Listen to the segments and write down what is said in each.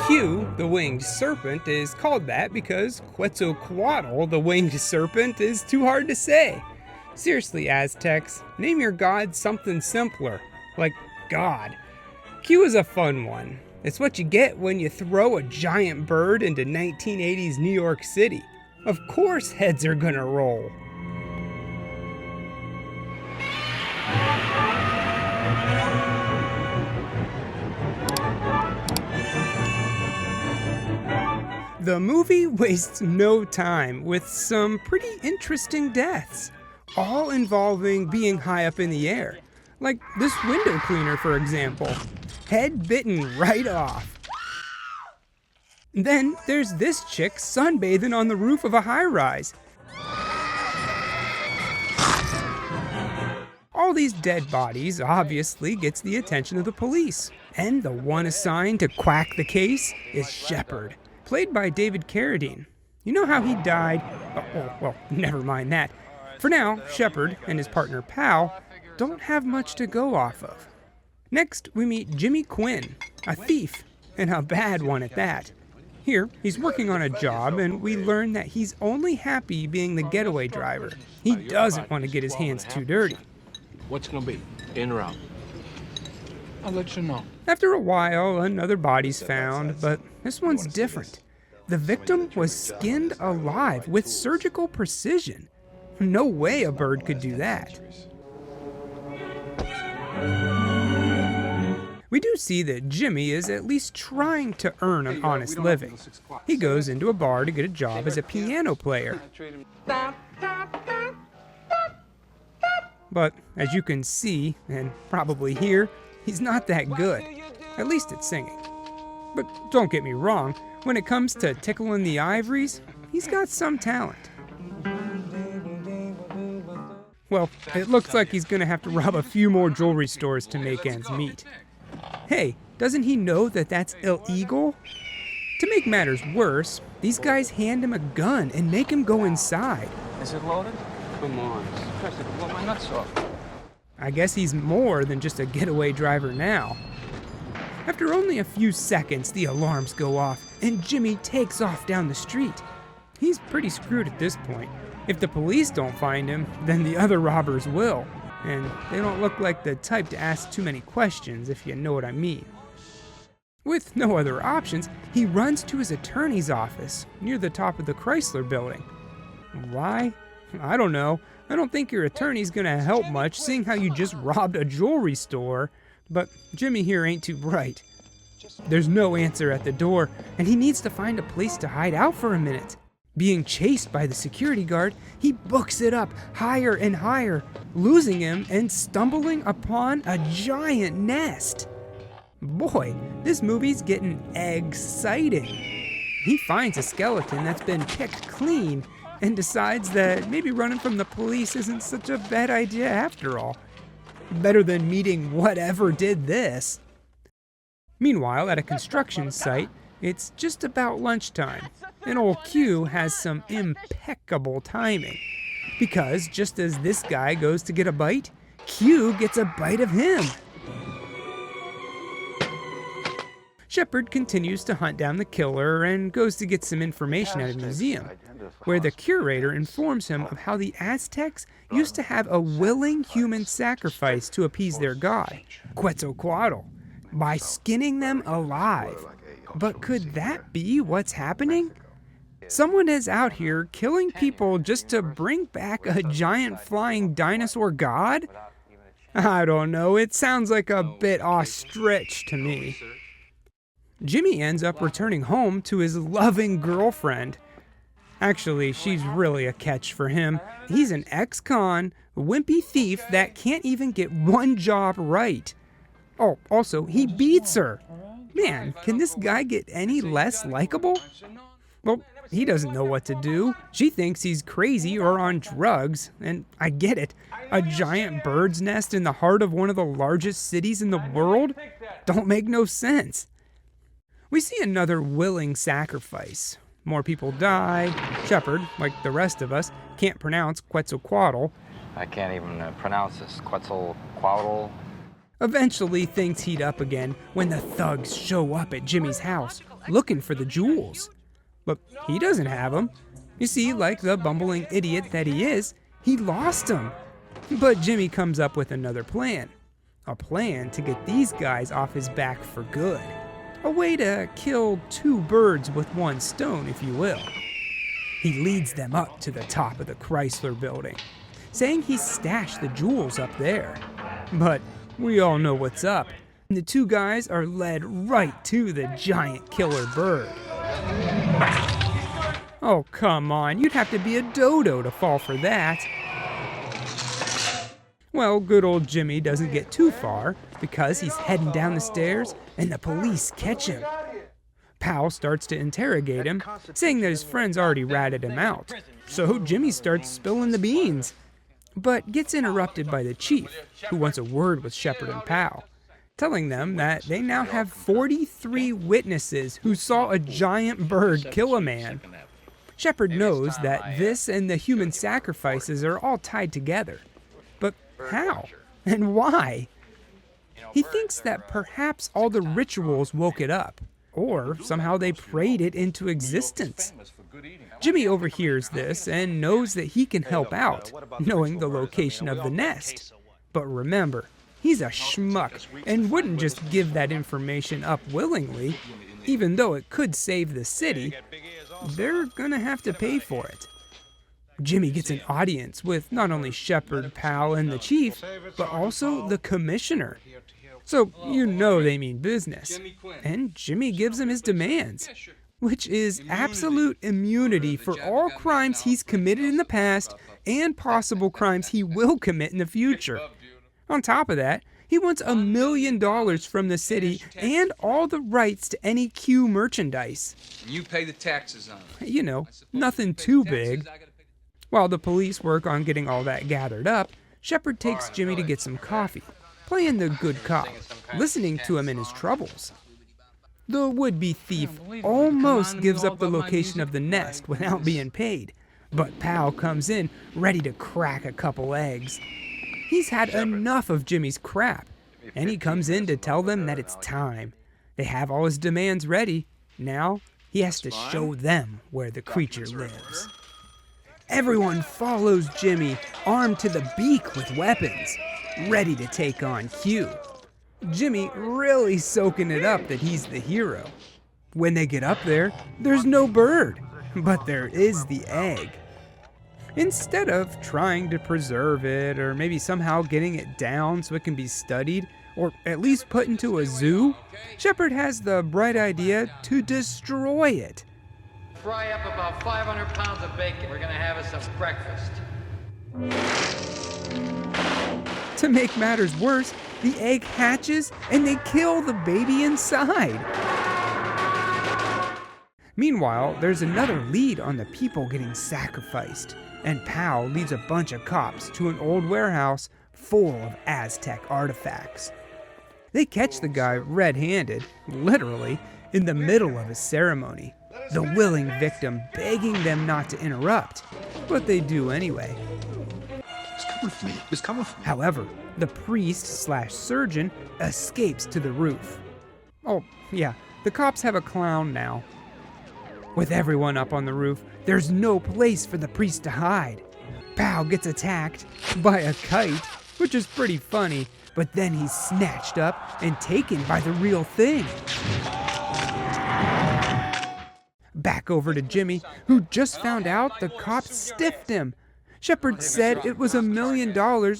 Q, the winged serpent, is called that because Quetzalcoatl, the winged serpent, is too hard to say. Seriously, Aztecs, name your god something simpler, like God. Q is a fun one. It's what you get when you throw a giant bird into 1980s New York City. Of course heads are gonna roll. The movie wastes no time with some pretty interesting deaths, all involving being high up in the air. Like this window cleaner, for example. Head bitten right off. Then there's this chick sunbathing on the roof of a high-rise. All these dead bodies obviously gets the attention of the police, and the one assigned to quack the case is Shepard, played by David Carradine. You know how he died? Well, never mind that. For now, Shepard and his partner Pal don't have much to go off of. Next, we meet Jimmy Quinn, a thief, and a bad one at that. Here, he's working on a job, and we learn that he's only happy being the getaway driver. He doesn't want to get his hands too dirty. What's gonna be? In or out? I'll let you know. After a while, another body's found, but this one's different. The victim was skinned alive with surgical precision. No way a bird could do that. We do see that Jimmy is at least trying to earn an honest living. He goes into a bar to get a job as a piano player. But as you can see, and probably hear, he's not that good, at least at singing. But don't get me wrong, when it comes to tickling the ivories, he's got some talent. Well, it looks like he's gonna have to rob a few more jewelry stores to make ends meet. Hey, doesn't he know that that's illegal? To make matters worse, these guys hand him a gun and make him go inside. Is it loaded? Come on. Tries to blow my nuts off. I guess he's more than just a getaway driver now. After only a few seconds, the alarms go off, and Jimmy takes off down the street. He's pretty screwed at this point. If the police don't find him, then the other robbers will. And they don't look like the type to ask too many questions, if you know what I mean. With no other options, he runs to his attorney's office, near the top of the Chrysler Building. Why? I don't know. I don't think your attorney's gonna help much, seeing how you just robbed a jewelry store. But Jimmy here ain't too bright. There's no answer at the door, and he needs to find a place to hide out for a minute. Being chased by the security guard, he books it up higher and higher, losing him and stumbling upon a giant nest. Boy, this movie's getting exciting. He finds a skeleton that's been picked clean and decides that maybe running from the police isn't such a bad idea after all. Better than meeting whatever did this. Meanwhile, at a construction site, it's just about lunchtime, and old Q has some impeccable timing. Because just as this guy goes to get a bite, Q gets a bite of him. Shepard continues to hunt down the killer and goes to get some information at a museum, where the curator informs him of how the Aztecs used to have a willing human sacrifice to appease their god, Quetzalcoatl, by skinning them alive. But could that be what's happening? Someone is out here killing people just to bring back a giant flying dinosaur god? I don't know, it sounds like a bit ostrich to me. Jimmy ends up returning home to his loving girlfriend. Actually, she's really a catch for him. He's an ex-con, wimpy thief that can't even get one job right. Oh, also, he beats her. Man, can this guy get any less likable? Well, he doesn't know what to do. She thinks he's crazy or on drugs, and I get it. A giant bird's nest in the heart of one of the largest cities in the world? Don't make no sense. We see another willing sacrifice. More people die. Shepard, like the rest of us, can't pronounce Quetzalcoatl. I can't even pronounce this. Quetzalcoatl. Eventually, things heat up again when the thugs show up at Jimmy's house, looking for the jewels. But he doesn't have them. You see, like the bumbling idiot that he is, he lost them. But Jimmy comes up with another plan. A plan to get these guys off his back for good. A way to kill two birds with one stone, if you will. He leads them up to the top of the Chrysler Building, saying he stashed the jewels up there. But we all know what's up. The two guys are led right to the giant killer bird. Oh, come on, you'd have to be a dodo to fall for that. Well, good old Jimmy doesn't get too far because he's heading down the stairs and the police catch him. Pal starts to interrogate him, saying that his friends already ratted him out. So Jimmy starts spilling the beans, but gets interrupted by the chief, who wants a word with Shepard and Pal, telling them that they now have 43 witnesses who saw a giant bird kill a man. Shepard knows that this and the human sacrifices are all tied together. But how? And why? He thinks that perhaps all the rituals woke it up, or somehow they prayed it into existence. Jimmy overhears this and knows that he can help out, knowing the location of the nest. But remember, he's a schmuck and wouldn't just give that information up willingly. Even though it could save the city, they're gonna have to pay for it. Jimmy gets an audience with not only Shepard, Pal, and the chief, but also the commissioner. So you know they mean business. And Jimmy gives him his demands, which is absolute immunity for all crimes he's committed in the past and possible crimes he will commit in the future. On top of that, he wants $1 million from the city and all the rights to any Q merchandise. You pay the taxes on it. You know, nothing too big. While the police work on getting all that gathered up, Shepard takes Jimmy to get some coffee, playing the good cop, listening to him in his troubles. The would-be thief almost gives up the location of the nest without being paid, but Pal comes in ready to crack a couple eggs. He's had enough of Jimmy's crap, and he comes in to tell them that it's time. They have all his demands ready. Now, he has to show them where the creature lives. Everyone follows Jimmy, armed to the beak with weapons, ready to take on Q. Jimmy really soaking it up that he's the hero. When they get up there, there's no bird, but there is the egg. Instead of trying to preserve it, or maybe somehow getting it down so it can be studied, or at least put into a zoo, Shepard has the bright idea to destroy it. Fry up about 500 pounds of bacon. We're gonna have us some breakfast. To make matters worse, the egg hatches and they kill the baby inside. Meanwhile, there's another lead on the people getting sacrificed, and Pal leads a bunch of cops to an old warehouse full of Aztec artifacts. They catch the guy red-handed, literally, in the middle of a ceremony, the willing victim begging them not to interrupt, but they do anyway. It's coming for me. However, the priest/surgeon escapes to the roof. Oh, yeah, the cops have a clown now. With everyone up on the roof, there's no place for the priest to hide. Pal gets attacked by a kite, which is pretty funny, but then he's snatched up and taken by the real thing. Back over to Jimmy, who just found out the cops stiffed him. Shepard said it was $1 million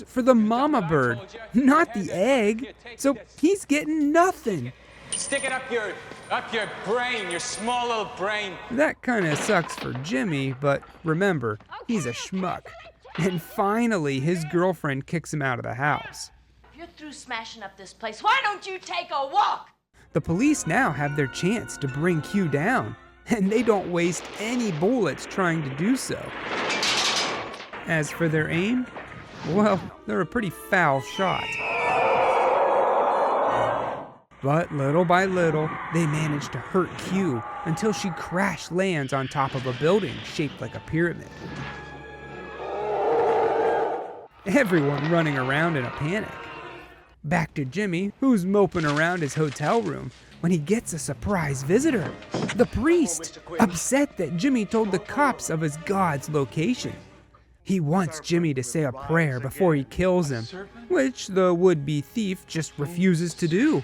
for the mama bird, not the egg, so he's getting nothing. Stick it up your brain, your small little brain. That kinda sucks for Jimmy, but remember, he's a schmuck. And finally, his girlfriend kicks him out of the house. If you're through smashing up this place, why don't you take a walk? The police now have their chance to bring Q down, and they don't waste any bullets trying to do so. As for their aim, well, they're a pretty foul shot. But little by little, they manage to hurt Q until she crash lands on top of a building shaped like a pyramid. Everyone running around in a panic. Back to Jimmy, who's moping around his hotel room when he gets a surprise visitor. The priest, upset that Jimmy told the cops of his god's location. He wants Jimmy to say a prayer before he kills him, which the would-be thief just refuses to do.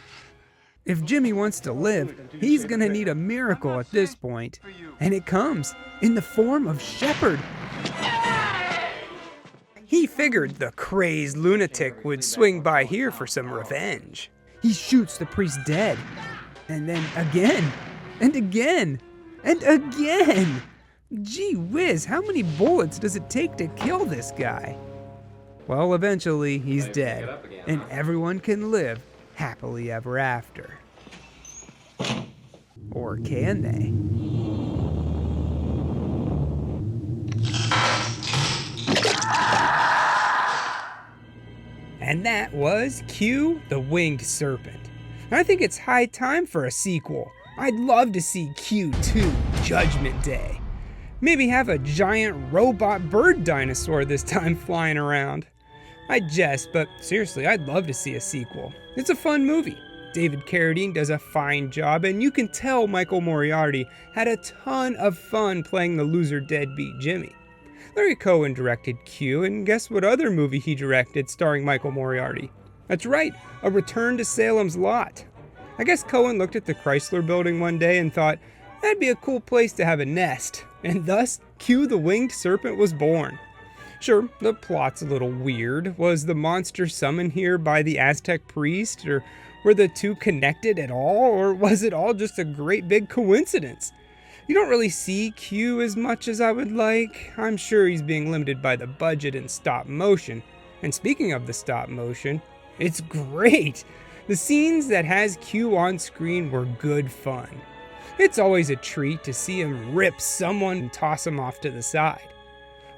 If Jimmy wants to live, he's gonna need a miracle at this point, and it comes in the form of Shepherd. He figured the crazed lunatic would swing by here for some revenge. He shoots the priest dead, and then again, and again, and again. Gee whiz, how many bullets does it take to kill this guy? Well, eventually he's dead, and everyone can live happily ever after. Or can they? And that was Q, the Winged Serpent. I think it's high time for a sequel. I'd love to see Q2, Judgment Day. Maybe have a giant robot bird dinosaur this time flying around. I jest, but seriously, I'd love to see a sequel. It's a fun movie. David Carradine does a fine job, and you can tell Michael Moriarty had a ton of fun playing the loser deadbeat Jimmy. Larry Cohen directed Q, and guess what other movie he directed starring Michael Moriarty? That's right, A Return to Salem's Lot. I guess Cohen looked at the Chrysler Building one day and thought, that'd be a cool place to have a nest, and thus Q the Winged Serpent was born. Sure, the plot's a little weird. Was the monster summoned here by the Aztec priest, or were the two connected at all, or was it all just a great big coincidence? You don't really see Q as much as I would like. I'm sure he's being limited by the budget and stop motion. And speaking of the stop motion, it's great. The scenes that has Q on screen were good fun. It's always a treat to see him rip someone and toss him off to the side.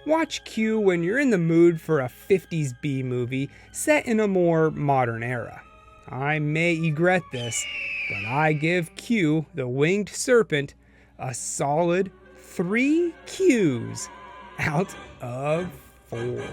Watch Q when you're in the mood for a 50s B movie set in a more modern era. I may regret this, but I give Q, the Winged Serpent, a solid 3 Qs out of 4.